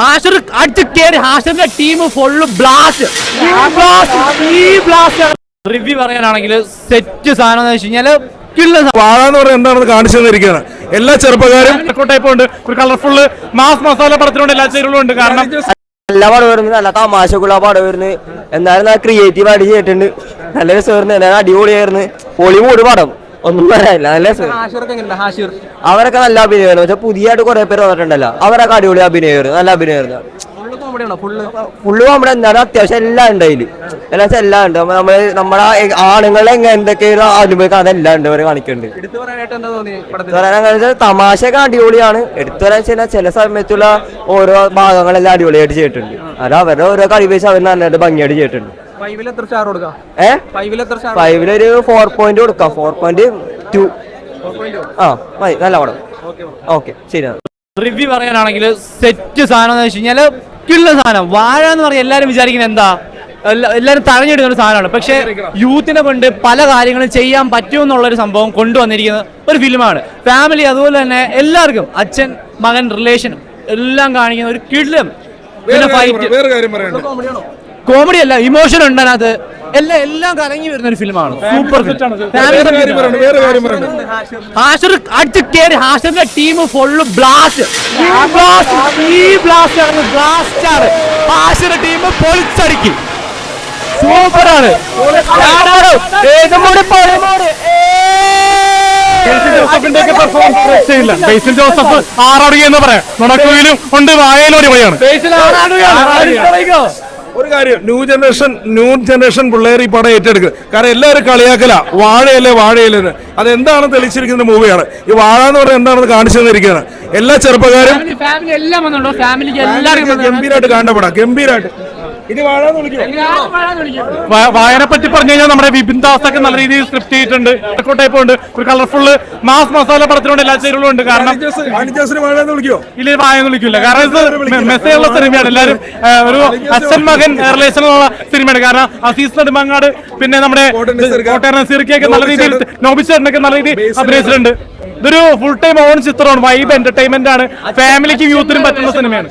ഹാഷർ അടിച്ച് കയറി ഹാഷറിന്റെ team full blast. Review പറയാനാണെങ്കിൽ സെറ്റ് സാധനം എന്ന് വെച്ച് കഴിഞ്ഞാല് വാഴ എന്ന് പറയുന്നത് എന്താണെന്ന് കാണിച്ചു തന്നിരിക്കുകയാണ്. എല്ലാ ചെറുപ്പക്കാരും ടൈപ്പ് ഉണ്ട്, ഒരു കളർഫുള്ള് മാസ് മസാല പടത്തിലുണ്ട്, എല്ലാ ചേരുകളും ഉണ്ട്. കാരണം നല്ല പടം വരുന്നത്, നല്ല തമാശക്കുള്ള പടം വരുന്നത്, എന്നാലും നല്ല ക്രിയേറ്റീവ് ആയിട്ട് ചെയ്തിട്ടുണ്ട്. നല്ല രസമായിരുന്നു, എന്നാലും അടിപൊളിയായിരുന്നു. ഹോളിവുഡ് പടം ഒന്നും പറയാനില്ല, നല്ല രസം. അവരൊക്കെ നല്ല അഭിനയമായിരുന്നു. പക്ഷെ പുതിയതായിട്ട് കുറെ പേര് വന്നിട്ടുണ്ടല്ലോ, അവരൊക്കെ അടിപൊളി അഭിനയമായിരുന്നു, നല്ല അഭിനയമായിരുന്നു. ഫുള്ള് കോമഡി എന്നാലും അത്യാവശ്യം എല്ലാം ഉണ്ട് അതില്, എല്ലാം ഉണ്ട്. നമ്മുടെ ആണുങ്ങളെ എന്തൊക്കെയാണ് അനുഭവിക്കാൻ അതെല്ലാം ഉണ്ട് അവര് കാണിക്കുന്നുണ്ട്. തമാശയൊക്കെ അടിപൊളിയാണ്. എടുത്തു വരാൻ ചില സമയത്തുള്ള ഓരോ ഭാഗങ്ങളെല്ലാം അടിപൊളിയായിട്ട് ചെയ്തിട്ടുണ്ട്. അത് അവരുടെ ഓരോ കഴിവ് അവർ നല്ലതായിട്ട് ഭംഗിയായിട്ട് ചെയ്തിട്ടുണ്ട്. 5-ല് ഒരു 4 കൊടുക്കാം, 4.2. നല്ല പടം. ഓക്കെ, ശരിയാണ്. റിവ്യൂ പറയാനാണെങ്കിൽ സെറ്റ് സാധനം എന്ന് വെച്ച് കഴിഞ്ഞാല് കിള്ള സാധനം. വാഴ എന്ന് പറയാൻ എല്ലാരും വിചാരിക്കുന്നത് എന്താ, എല്ലാരും തഴഞ്ഞെടുക്കുന്ന ഒരു സാധനമാണ്. പക്ഷെ യൂത്തിനെ കൊണ്ട് പല കാര്യങ്ങളും ചെയ്യാൻ പറ്റുമെന്നുള്ളൊരു സംഭവം കൊണ്ടുവന്നിരിക്കുന്ന ഒരു ഫിലിമാണ്. ഫാമിലി അതുപോലെ തന്നെ എല്ലാവർക്കും അച്ഛൻ മകൻ റിലേഷൻ എല്ലാം കാണിക്കുന്ന ഒരു കിള്ളം. പിന്നെ ഫൈറ്റ് കോമഡി അല്ല, ഇമോഷൻ ഉണ്ട് അതിനകത്ത്. എല്ലാം കലങ്ങി വരുന്ന ഒരു ഫിലിമാണ്. സൂപ്പർ ഹാഷർ അടിച്ച് കയറി ഹാഷറിന്റെ ടീം ഫുള്ള് ബ്ലാസ്റ്റ്. ഹാഷറിന്റെ ടീം പൊളിച്ചടുക്കി. സൂപ്പറാണ്. ബേസിൽ ജോസഫ് ആറാടുക എന്ന് പറയാം. നുണക്കുയിലും ഉണ്ട്, വായയിലും അടിപൊളിയാണ്. ഒരു കാര്യം, ന്യൂ ജനറേഷൻ പിള്ളേർ ഈ പടം ഏറ്റെടുക്കുക. കാരണം എല്ലാവരും കളിയാക്കല വാഴയല്ലേ. അതെന്താണ് തെളിയിച്ചിരിക്കുന്ന മൂവിയാണ് ഈ വാഴ എന്ന് പറയുന്നത് എന്താണെന്ന് കാണിച്ചു തന്നിരിക്കുകയാണ്. എല്ലാ ചെറുപ്പക്കാരും ഗംഭീരമായിട്ട് കാണേണ്ട പടം, ഗംഭീരമായിട്ട്. വായനെ പറ്റി പറഞ്ഞു കഴിഞ്ഞാൽ നമ്മുടെ വിപിൻ ദാസ് ഒക്കെ നല്ല രീതിയിൽ സ്ക്രിപ്റ്റ് ചെയ്തിട്ടുണ്ട്. ടൈപ്പ് ഉണ്ട്, ഒരു കളർഫുള്ള് മാസ് മസാല പടത്തിലുണ്ട്, എല്ലാ ചേരുകളും ഉണ്ട്. കാരണം ഇല്ല, വായെന്ന് വിളിക്കില്ല. കാരണം ഇത് മെസ്സേജ് ഉള്ള സിനിമയാണ്. എല്ലാവരും ഒരു അച്ഛൻ മകൻ റിലേഷനുള്ള സിനിമയാണ്. കാരണം അസീസ് നെടുമങ്ങാട്, പിന്നെ നമ്മുടെ കോട്ടയം നസീർക്കൊക്കെ നല്ല രീതിയിൽ, നോബിച്ചേട്ടനൊക്കെ നല്ല രീതിയിൽ അഭിനയിച്ചിട്ടുണ്ട്. ഇതൊരു ഫുൾ ടൈം ഓൺ ചിത്രമാണ്. വൈബ് എന്റർടൈൻമെന്റ് ആണ്. ഫാമിലിക്കും യൂത്തിനും പറ്റുന്ന സിനിമയാണ്.